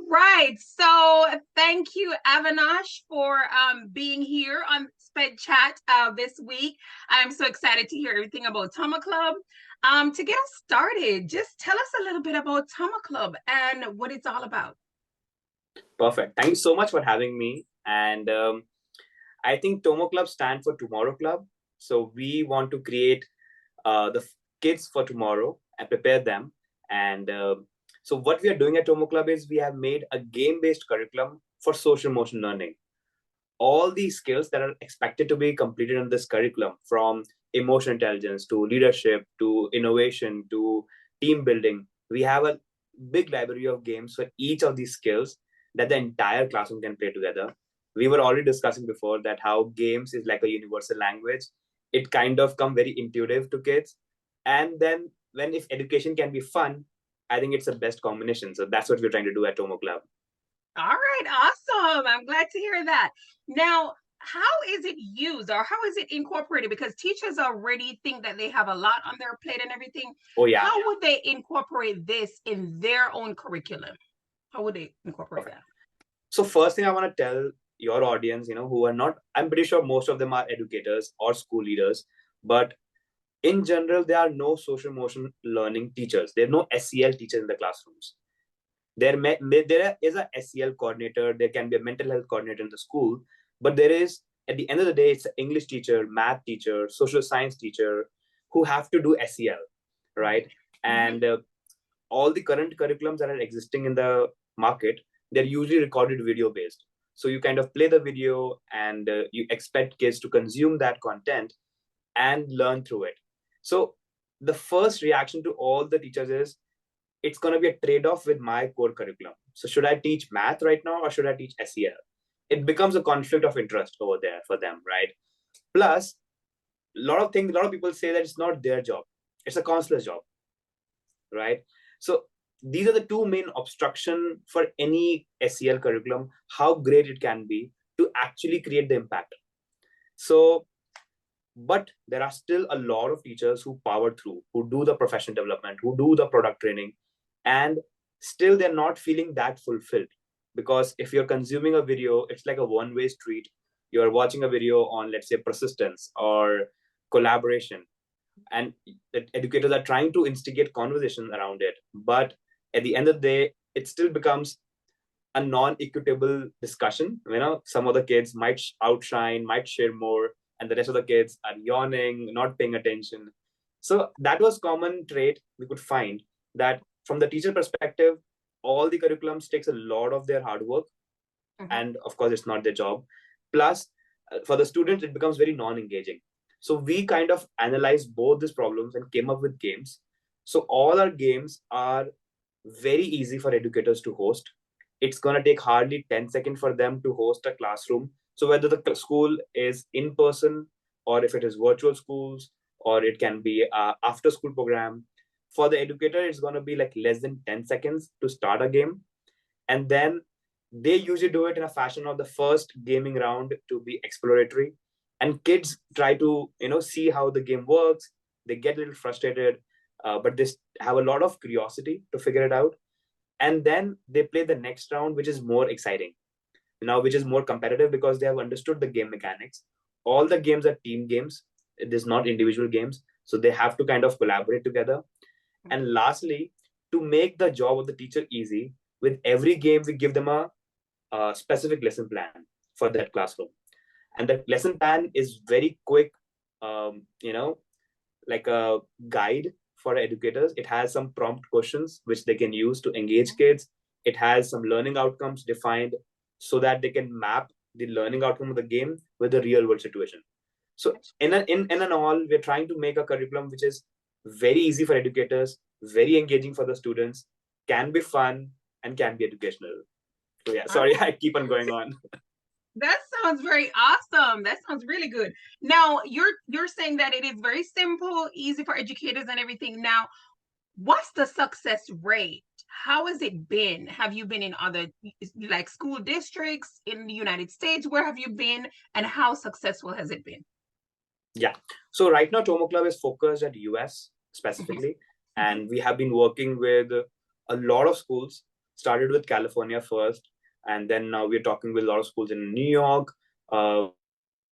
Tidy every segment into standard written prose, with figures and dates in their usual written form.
right. So thank you, Avinash, for being here on Sped Chat this week. I'm so excited to hear everything about Tama Club. To get us started, just tell us a little bit about Tama Club and what it's all about. Perfect. Thank you so much for having me. And I think Tomo Club stands for Tomorrow Club. So we want to create kids for tomorrow and prepare them. And so what we are doing at Tomo Club is we have made a game-based curriculum for social motion learning. All these skills that are expected to be completed in this curriculum, from emotional intelligence to leadership to innovation to team building, we have a big library of games for each of these skills that the entire classroom can play together. We were already discussing before that how games is like a universal language. It kind of come very intuitive to kids. And then when if education can be fun, I think it's the best combination. So that's what we're trying to do at Tomo Club. All right, awesome. I'm glad to hear that. Now, how is it used or how is it incorporated? Because teachers already think that they have a lot on their plate and everything. Oh yeah. How would they incorporate this in their own curriculum? How would they incorporate that? So first thing I want to tell your audience, who are not, I'm pretty sure most of them are educators or school leaders, but in general, there are no social motion learning teachers. There are no SEL teachers in the classrooms. There is a SEL coordinator. There can be a mental health coordinator in the school, but there is, at the end of the day, it's an English teacher, math teacher, social science teacher who have to do SEL, right? Mm-hmm. And all the current curriculums that are existing in the market, they're usually recorded video based. So you kind of play the video and you expect kids to consume that content and learn through it. So the first reaction to all the teachers is, it's going to be a trade-off with my core curriculum. So should I teach math right now or should I teach SEL? It becomes a conflict of interest over there for them, right? Plus, a lot of people say that it's not their job. It's a counselor's job, right? So these are the two main obstruction for any SEL curriculum, how great it can be to actually create the impact. So, but there are still a lot of teachers who power through, who do the professional development, who do the product training, and still they're not feeling that fulfilled. Because if you're consuming a video, it's like a one-way street. You're watching a video on, let's say, persistence or collaboration, and the educators are trying to instigate conversation around it. But at the end of the day, it still becomes a non-equitable discussion. Some of the kids might outshine, might share more, and the rest of the kids are yawning, not paying attention. So that was common trait we could find, that from the teacher perspective, all the curriculums takes a lot of their hard work. Mm-hmm. And of course, it's not their job. Plus, for the students, it becomes very non-engaging. So we kind of analyzed both these problems and came up with games. So all our games are very easy for educators to host. It's going to take hardly 10 seconds for them to host a classroom. So whether the school is in person or if it is virtual schools, or it can be after school program, for the educator, it's going to be like less than 10 seconds to start a game. And then they usually do it in a fashion of the first gaming round to be exploratory. And kids try to, see how the game works. They get a little frustrated, but they have a lot of curiosity to figure it out. And then they play the next round, which is more exciting, which is more competitive because they have understood the game mechanics. All the games are team games. It is not individual games. So they have to kind of collaborate together. And lastly, to make the job of the teacher easy, with every game, we give them a specific lesson plan for that classroom. And the lesson plan is very quick, like a guide for educators. It has some prompt questions which they can use to engage kids. It has some learning outcomes defined so that they can map the learning outcome of the game with the real world situation. So in and all, we're trying to make a curriculum which is very easy for educators, very engaging for the students, can be fun, and can be educational. So yeah, sorry, I keep on going on. That sounds very awesome. That sounds really good. Now, you're saying that it is very simple, easy for educators and everything. Now, what's the success rate? How has it been? Have you been in other like school districts in the United States? Where have you been and how successful has it been? Yeah. So right now, Tomo Club is focused at US specifically. Mm-hmm. And we have been working with a lot of schools. started with California first, and then now we're talking with a lot of schools in New York,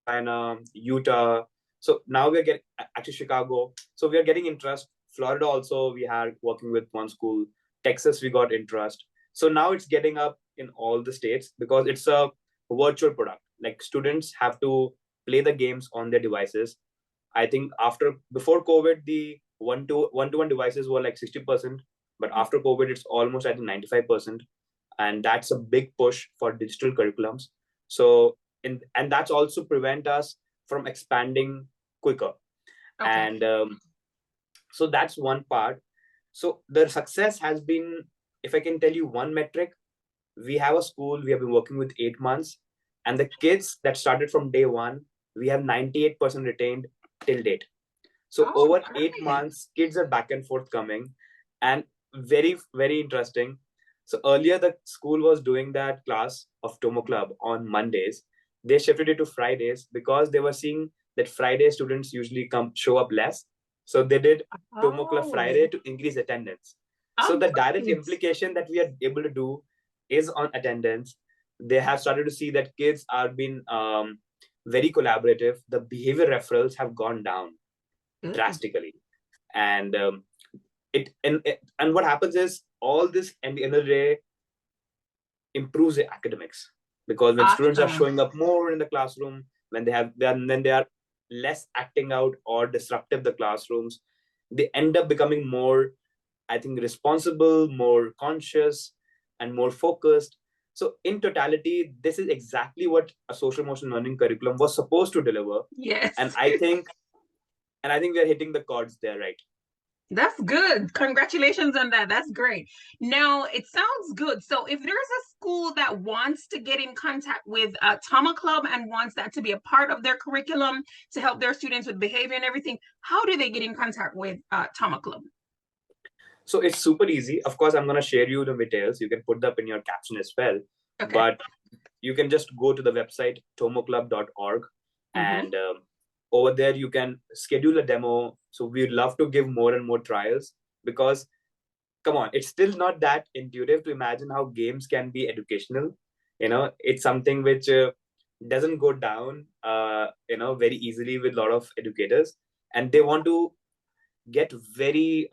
China, Utah. So now we're getting actually Chicago. So we are getting interest. Florida also we had working with one school. Texas we got interest. So now it's getting up in all the states because it's a virtual product. Like students have to play the games on their devices. I think before COVID, the one-to-one devices were like 60%, but after COVID, it's almost at 95%, and that's a big push for digital curriculums. So, and that's also prevent us from expanding quicker. Okay. And so that's one part. So the success has been, if I can tell you one metric, we have a school we have been working with 8 months, and the kids that started from day one, we have 98% retained till date. So Oh, over great. 8 months, kids are back and forth coming, and very, very interesting. So earlier, the school was doing that class of Tomo Club on Mondays. They shifted it to Fridays because they were seeing that Friday students usually show up less. So they did Tomo Club Oh, Friday to increase attendance. So oh, the direct great. implication that we are able to do is on attendance. They have started to see that kids are being very collaborative. The behavior referrals have gone down Good. drastically, and and what happens is all this at the end of the day improves the academics, because when students are Awesome. showing up more in the classroom, when they are less acting out or disruptive the classrooms, they end up becoming more, I think, responsible, more conscious, and more focused. So in totality, this is exactly what a social emotional learning curriculum was supposed to deliver. Yes. And I think we are hitting the chords there, right? That's good. Congratulations on that. That's great. Now, it sounds good. So, if there's a school that wants to get in contact with Tama Club and wants that to be a part of their curriculum to help their students with behavior and everything, how do they get in contact with Tama Club? So it's super easy. Of course, I'm going to share you the details. You can put that in your caption as well. Okay. But you can just go to the website tomoclub.org, and over there you can schedule a demo. So we'd love to give more and more trials, because come on, it's still not that intuitive to imagine how games can be educational. It's something which doesn't go down very easily with a lot of educators, and they want to get very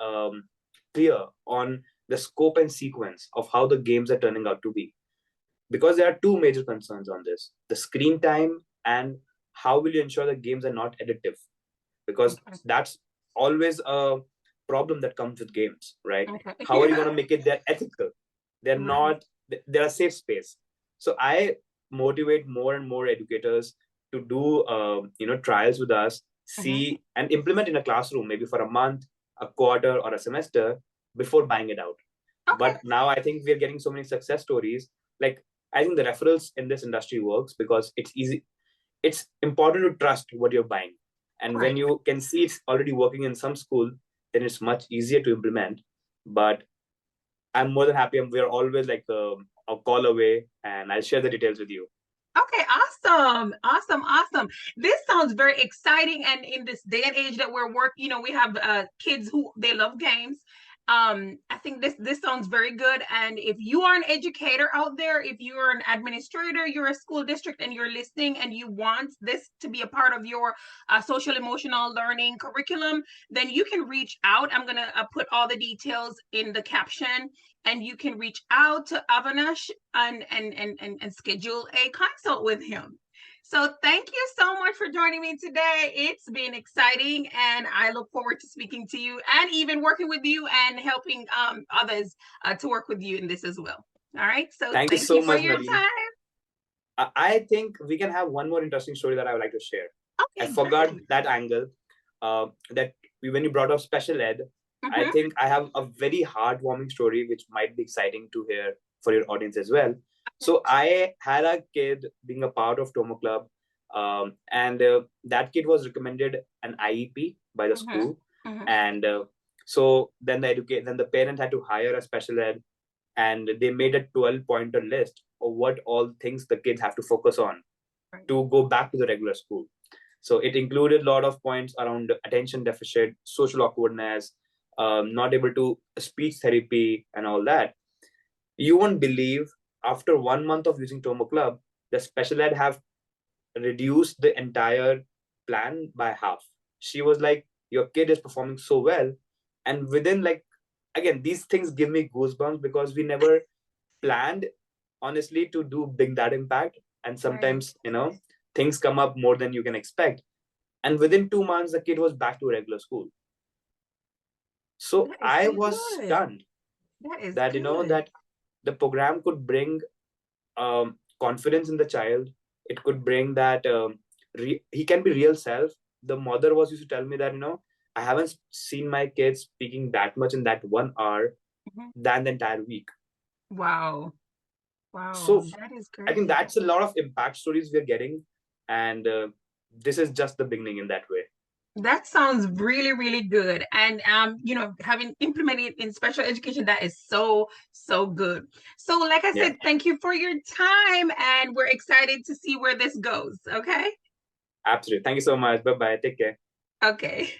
clear on the scope and sequence of how the games are turning out to be, because there are two major concerns on this: the screen time, and how will you ensure the games are not addictive, because that's always a problem that comes with games, right? How are you going to make it they're ethical, they're not, they're a safe space? So I motivate more and more educators to do trials with us, see and implement in a classroom, maybe for a month, a quarter, or a semester, before buying it out. But now I think we're getting so many success stories. Like, I think the referrals in this industry works because it's easy. It's important to trust what you're buying. And when you can see it's already working in some school, then it's much easier to implement. But I'm more than happy. We're always like a call away, and I'll share the details with you. Okay, awesome. Awesome. This sounds very exciting. And in this day and age that we're working, we have kids who they love games. I think this sounds very good. And if you are an educator out there, if you're an administrator, you're a school district, and you're listening and you want this to be a part of your social emotional learning curriculum, then you can reach out. I'm gonna put all the details in the caption, and you can reach out to Avinash and schedule a consult with him. So thank you so much for joining me today. It's been exciting, and I look forward to speaking to you and even working with you and helping others to work with you in this as well. All right. So thank you so much for your time. I think we can have one more interesting story that I would like to share. Okay, I forgot that angle. That when you brought up special ed, I think I have a very heartwarming story which might be exciting to hear for your audience as well. So I had a kid being a part of Tomo Club, and that kid was recommended an IEP by the school, and so then the parent had to hire a special ed, and they made a 12-pointer list of what all things the kids have to focus on to go back to the regular school. So it included a lot of points around attention deficit, social awkwardness, not able to speech therapy, and all that. You won't believe, after 1 month of using Tomo Club, the special ed have reduced the entire plan by half. She was like, your kid is performing so well. And within, like, again, these things give me goosebumps because we never planned, honestly, to do big that impact. And Right. sometimes, things come up more than you can expect. And within 2 months, the kid was back to regular school. So That is I so was good. stunned That is that, good. that the program could bring confidence in the child. It could bring that he can be real self. The mother was used to tell me that, I haven't seen my kids speaking that much in that 1 hour Mhm. than the entire week. Wow. Wow. So That is I think great. that's a lot of impact stories we're getting. And this is just the beginning in that way. That sounds really, really good. And having implemented in special education, that is so, so good. So, like I Yeah, said, thank you for your time, and we're excited to see where this goes. Okay. absolutely. Thank you so much. Bye bye. Take care. Okay.